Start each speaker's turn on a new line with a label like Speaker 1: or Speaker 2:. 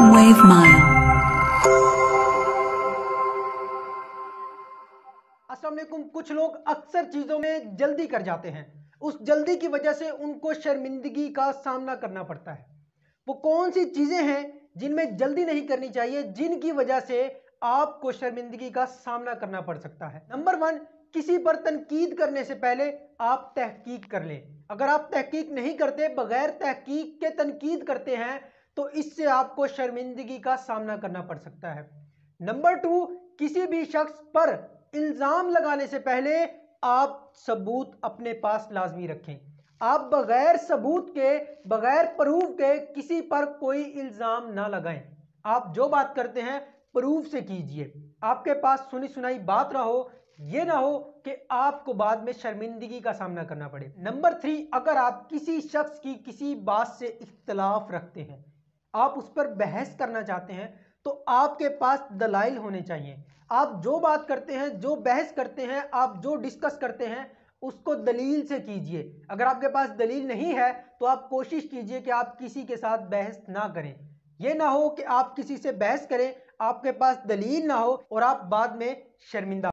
Speaker 1: Wave Mile।
Speaker 2: अस्सलाम वालेकुम। कुछ लोग अक्सर चीज़ों में जल्दी कर जाते हैं। उस जल्दी की वजह से उनको शर्मिंदगी का सामना करना पड़ता है। वो कौन सी चीज़ें हैं जिनमें जल्दी नहीं करनी चाहिए, जिनकी वजह से आपको शर्मिंदगी का सामना करना पड़ सकता है। नंबर 1, किसी पर तनकीद करने से पहले आप तहकीक कर लें। अगर आप तहकीक नहीं करते, बगैर तहकीक के तनकीद करते हैं, तो इससे आपको शर्मिंदगी का सामना करना पड़ सकता है। नंबर 2, किसी भी शख्स पर इल्जाम लगाने से पहले आप सबूत अपने पास लाजमी रखें। आप बगैर सबूत के, बगैर प्रूफ के किसी पर कोई इल्जाम ना लगाएं। आप जो बात करते हैं प्रूफ से कीजिए। आपके पास सुनी सुनाई बात ना हो, ये ना हो कि आपको बाद में शर्मिंदगी का सामना करना पड़े। नंबर 3, अगर आप किसी शख्स की किसी बात से इख्तलाफ रखते हैं, आप उस पर बहस करना चाहते हैं, तो आपके पास दलाइल होने चाहिए। आप जो बात करते हैं, जो बहस करते हैं, आप जो डिस्कस करते हैं, उसको दलील से कीजिए। अगर आपके पास दलील नहीं है तो आप कोशिश कीजिए कि आप किसी के साथ बहस ना करें। यह ना हो कि आप किसी से बहस करें, आपके पास दलील ना हो और आप बाद में शर्मिंदा